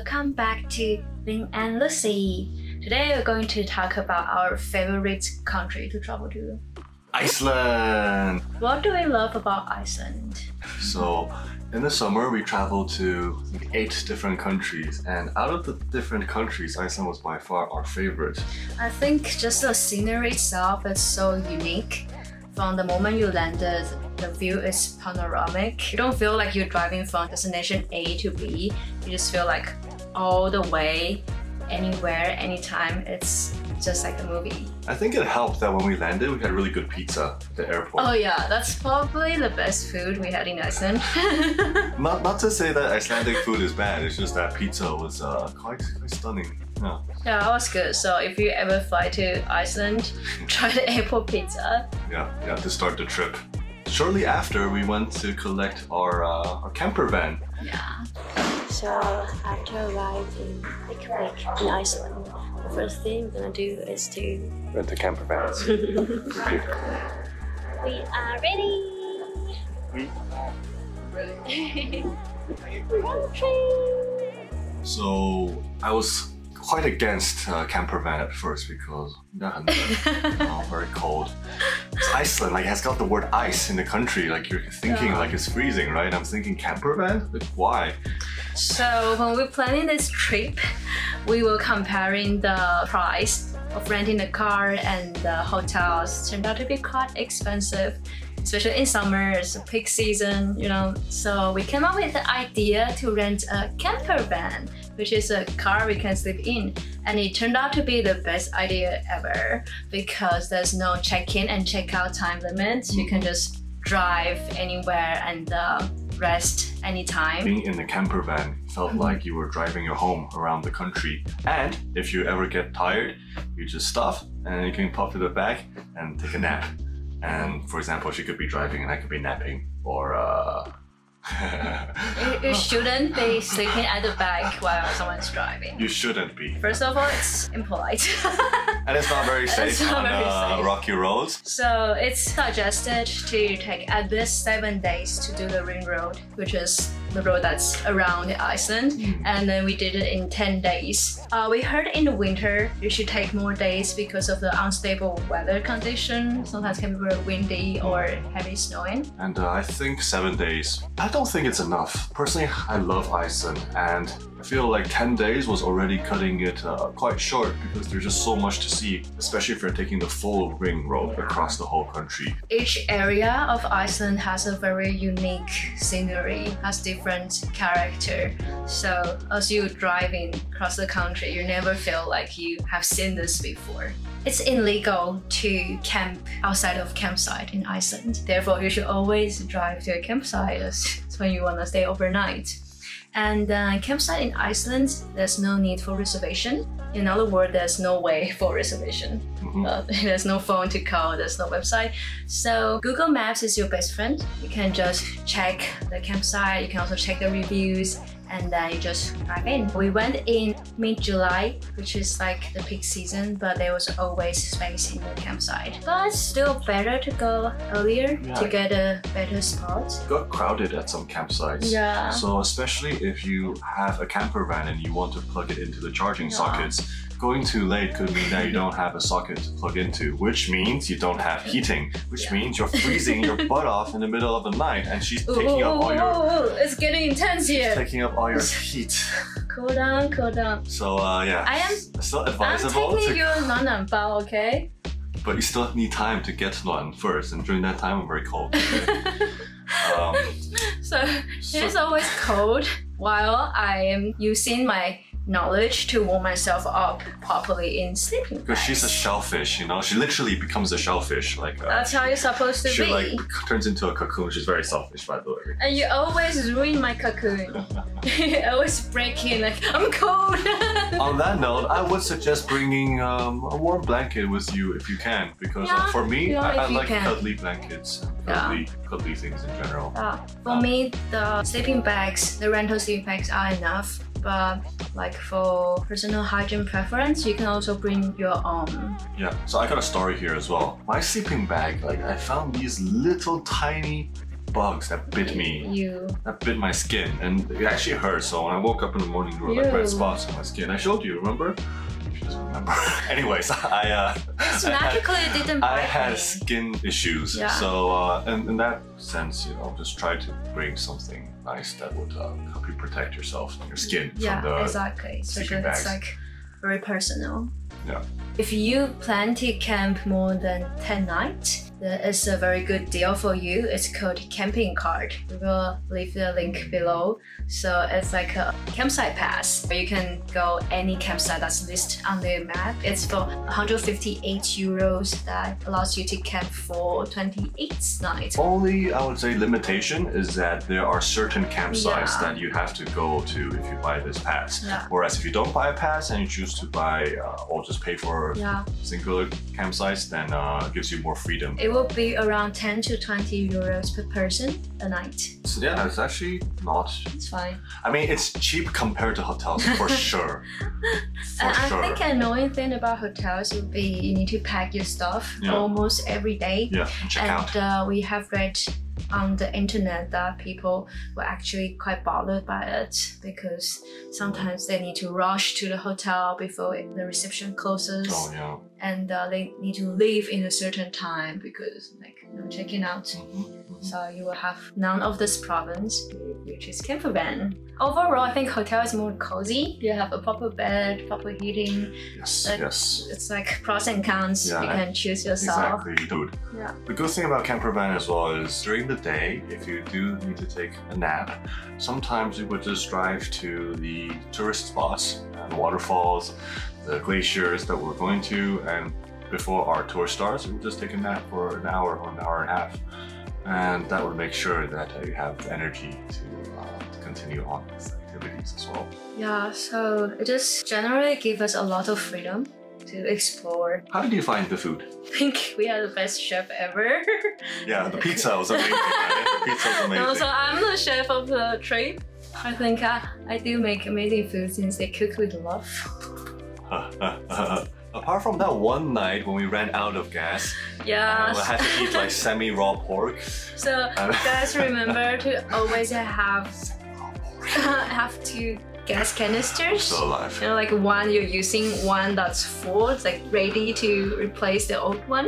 welcome back to Lin and Lucy. Today we're going to talk about our favorite country to travel to. Iceland! What do we love about Iceland? So, in the summer we traveled to 8 different countries, and out of the different countries, Iceland was by far our favorite. I think just the scenery itself is so unique. From the moment you landed, the view is panoramic. You don't feel like you're driving from destination A to B. You just feel like all the way, anywhere, anytime. It's just like a movie. I think it helped that when we landed, we had really good pizza at the airport. Oh yeah, that's probably the best food we had in Iceland. Not to say that Icelandic food is bad, it's just that pizza was quite stunning. Yeah, that was good. So if you ever fly to Iceland, try the airport pizza. Yeah, to start the trip. Shortly after, we went to collect our camper van. Yeah. So after arriving in Iceland, the first thing we're gonna do is to Rent a camper van. We are ready. Road trip. So I was quite against camper van at first because very cold. It's Iceland, like it has got the word ice in the country. Like you're thinking like it's freezing, right? I'm thinking camper van? Like why? So when we're planning this trip, we were comparing the price of renting a car, and the hotels turned out to be quite expensive, especially in summer. It's a peak season, you know. So we came up with the idea to rent a camper van, which is a car we can sleep in. And it turned out to be the best idea ever because there's no check-in and check-out time limits. You can just drive anywhere and rest anytime. Being in the camper van felt like you were driving your home around the country. And if you ever get tired, you just stop and you can pop to the back and take a nap. And for example, she could be driving and I could be napping, or You shouldn't be sleeping at the back while someone's driving. You shouldn't be. First of all, it's impolite. And it's not very safe on rocky roads. So it's suggested to take at least 7 days to do the ring road, which is the road that's around Iceland. And then we did it in 10 days. We heard in the winter you should take more days because of the unstable weather condition. Sometimes can be very windy or heavy snowing. And I think 7 days, I don't think it's enough. Personally, I love Iceland, and I feel like 10 days was already cutting it quite short because there's just so much to see, especially if you're taking the full ring road across the whole country. Each area of Iceland has a very unique scenery, has different character. So as you're driving across the country, you never feel like you have seen this before. It's illegal to camp outside of campsite in Iceland. Therefore, you should always drive to a campsite when you want to stay overnight. And campsite in Iceland, there's no need for reservation. In other words, there's no way for reservation. There's no phone to call, there's no website. So Google Maps is your best friend. You can just check the campsite, you can also check the reviews, and then you just drive in. We went in mid-July, which is like the peak season, but there was always space in the campsite. But still better to go earlier to get a better spot. It got crowded at some campsites. Yeah. So especially if you have a camper van and you want to plug it into the charging sockets, going too late could mean that you don't have a socket to plug into, which means you don't have heating, which means you're freezing your butt off in the middle of the night, and she's taking up all your... It's getting intense here. Taking up all your heat. Cool down, cool down. So yeah, it's still advisable. I'm taking you nananbao, okay? But you still need time to get one first, and during that time I'm very cold. So it's always cold while I am using my knowledge to warm myself up properly in sleeping bags. Because she's a shellfish, you know? She literally becomes a shellfish. Like that's how you're supposed to be. She like turns into a cocoon. She's very selfish, by the way. And you always ruin my cocoon. You always break in like, I'm cold. On that note, I would suggest bringing a warm blanket with you if you can. Because for me, I like cuddly blankets. Cuddly things in general. For me, the sleeping bags, the rental sleeping bags are enough. But like for personal hygiene preference, you can also bring your own. Yeah, so I got a story here as well. My sleeping bag, like I found these little tiny bugs that bit me. That bit my skin, and it actually hurt. So when I woke up in the morning, there were like red spots on my skin. I showed you, remember? She doesn't remember. Anyways, I had skin issues. Yeah. So in that sense, you know, just try to bring something nice that would help you protect yourself and your skin from the exactly. Especially it's like very personal. Yeah. If you plan to camp more than 10 nights, it's a very good deal for you. It's called camping card. We will leave the link below. So it's like a campsite pass where you can go any campsite that's listed on the map. It's for 158 euros that allows you to camp for 28 nights. Only, I would say, limitation is that there are certain campsites that you have to go to if you buy this pass. Yeah. Whereas if you don't buy a pass and you choose to buy or just pay for singular campsites, then it gives you more freedom. It will be around 10 to 20 euros per person a night. So yeah, it's actually not... It's fine. I mean, it's cheap compared to hotels, for sure. I think an annoying thing about hotels would be you need to pack your stuff almost every day. Yeah, and check out. And we have read on the internet that people were actually quite bothered by it because sometimes they need to rush to the hotel before the reception closes. Oh, yeah. And they need to leave in a certain time because checking out. So you will have none of this problems, which is camper van. Overall, I think hotel is more cozy. You have a proper bed, proper heating. Yes, It's like pros and cons. You can choose yourself. Exactly, dude. Yeah. The good thing about camper van as well is during the day, if you do need to take a nap, sometimes we would just drive to the tourist spots, the waterfalls, the glaciers that we're going to, and before our tour starts, we would just take a nap for an hour or an hour and a half. And that would make sure that you have energy to continue on with activities as well. Yeah, so it just generally gives us a lot of freedom to explore. How did you find the food? I think we are the best chef ever. Yeah, the pizza was amazing. Right? The pizza was amazing. No, so I'm the chef of the trip. I think I do make amazing food since they cook with love. Apart from that one night when we ran out of gas, we had to eat like semi-raw pork. So guys, remember to always have 2 gas canisters. Still alive. You know, like one you're using, one that's full, it's like ready to replace the old one.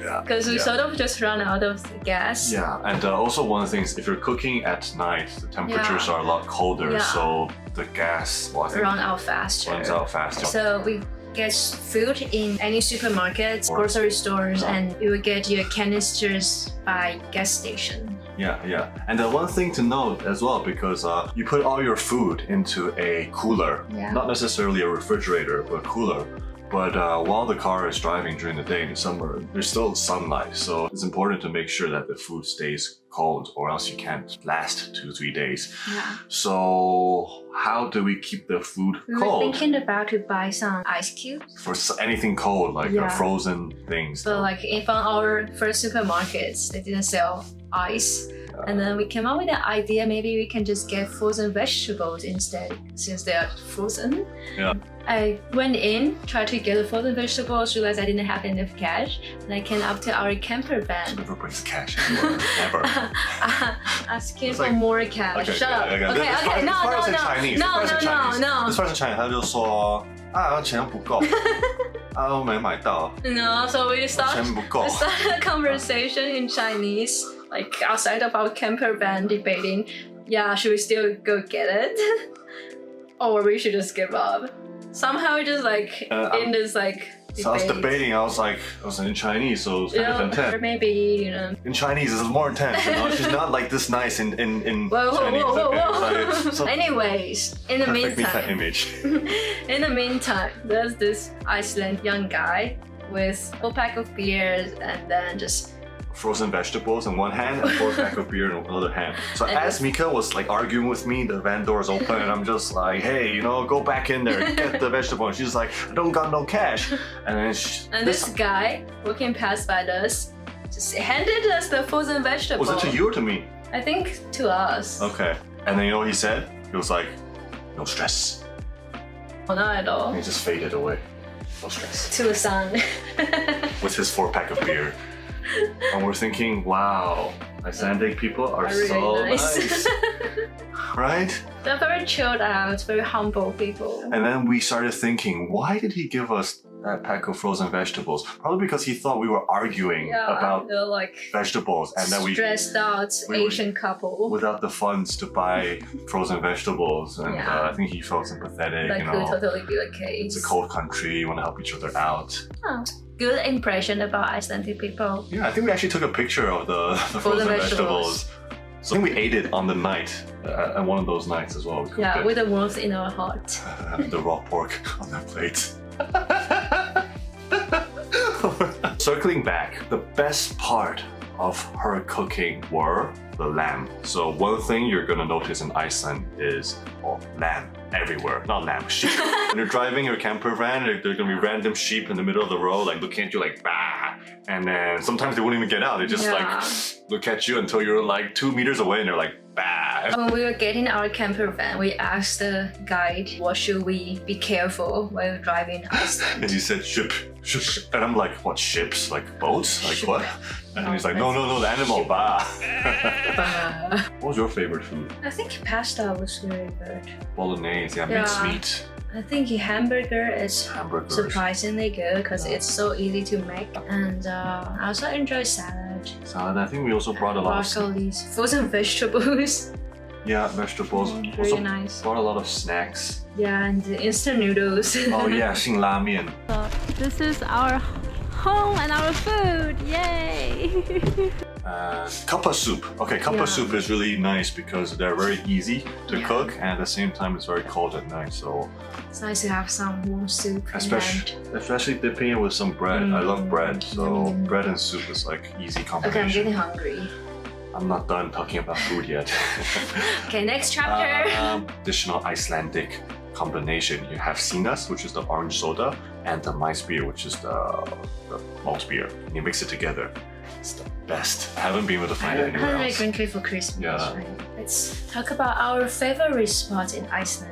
Yeah. Because we sort of just run out of gas. Yeah, and also one of the things, if you're cooking at night, the temperatures are a lot colder, so the gas runs out faster. So we get food in any supermarkets, grocery stores, and you will get your canisters by gas station. Yeah. And one thing to note as well, because you put all your food into a cooler, not necessarily a refrigerator, but a cooler. But while the car is driving during the day in the summer, there's still sunlight. So it's important to make sure that the food stays cold or else you can't last 2-3 days. Yeah. So how do we keep the food cold? We were thinking about to buy some ice cubes. For anything cold, like frozen things. So like in our first supermarkets, they didn't sell ice. And then we came up with the idea, maybe we can just get frozen vegetables instead, since they are frozen. Yeah. I went in, tried to get the frozen vegetables, realized I didn't have enough cash, and I came up to our camper van. Never brings cash anywhere, ever. Asking for more cash. Okay, Shut up. Okay, no. This person Chinese, 他就说钱不够，我没买到。No, so we started 钱不够。 a conversation in Chinese, like outside of our camper van, debating, should we still go get it? Or we should just give up? Somehow we just like in this like debate. So I was debating, I was in Chinese, so it's kind of intense. Or maybe, in Chinese it's more intense, She's not like this nice in Chinese. Whoa. So anyways, in the meantime, image. In the meantime, there's this Iceland young guy with a pack of beers and then just frozen vegetables in one hand and 4-pack of beer in another hand. So as Mika was like arguing with me, the van door is open and I'm just like, hey, go back in there, get the vegetable. And she's like, I don't got no cash. And then this guy walking past by us just handed us the frozen vegetable. Was it to you or to me? I think to us. Okay. And then you know what he said? He was like, no stress. Oh, not at all. And he just faded away. No stress. To the sun. With his 4-pack of beer. And we're thinking, wow, Icelandic people are really so nice. Right? They're very chilled out, very humble people. And then we started thinking, why did he give us that pack of frozen vegetables? Probably because he thought we were arguing about they're like vegetables, and then we stressed out Asian couple without the funds to buy frozen vegetables, and I think he felt sympathetic. That could totally be the case. It's a cold country, you want to help each other out. Oh, good impression about Icelandic people. Yeah, I think we actually took a picture of the frozen vegetables. So I think we ate it on the night, at one of those nights as well. Yeah, with the warmth in our heart. The raw pork on the plate. Circling back, the best part of her cooking were the lamb. So one thing you're gonna notice in Iceland is lamb everywhere. Not lamb, sheep. When you're driving your camper van, there's gonna be random sheep in the middle of the road, like looking at you like, bah! And then sometimes they won't even get out. They just like look at you until you're like 2 meters away and they're like, bah! When we were getting our camper van, we asked the guide, what should we be careful while driving Iceland? And he said, ship. And I'm like, what, ships? Like boats? Like what? And he's like, no, the animal, bah. What was your favorite food? I think pasta was very good. Bolognese, minced meat. I think hamburger is surprisingly good because it's so easy to make. And I also enjoy salad. Salad, I think we also brought a lot of broccolis, frozen vegetables. Yeah, vegetables. Very nice. Brought a lot of snacks. Yeah, and the instant noodles. Oh yeah, 辛拉面. So this is our home and our food, yay! Kappa soup. Okay, kappa soup is really nice because they're very easy to cook, and at the same time it's very cold at night. So it's nice to have some warm soup. Especially dipping it with some bread. I love bread, so bread and soup is like easy combination. Okay, I'm getting hungry. I'm not done talking about food yet. Okay, next chapter. Additional Icelandic combination. You have Sinas, which is the orange soda, and the mice beer, which is the malt beer. And you mix it together. It's the best. I haven't been able to find it anywhere else. I drink it for Christmas. Yeah. Right? Let's talk about our favorite spot in Iceland.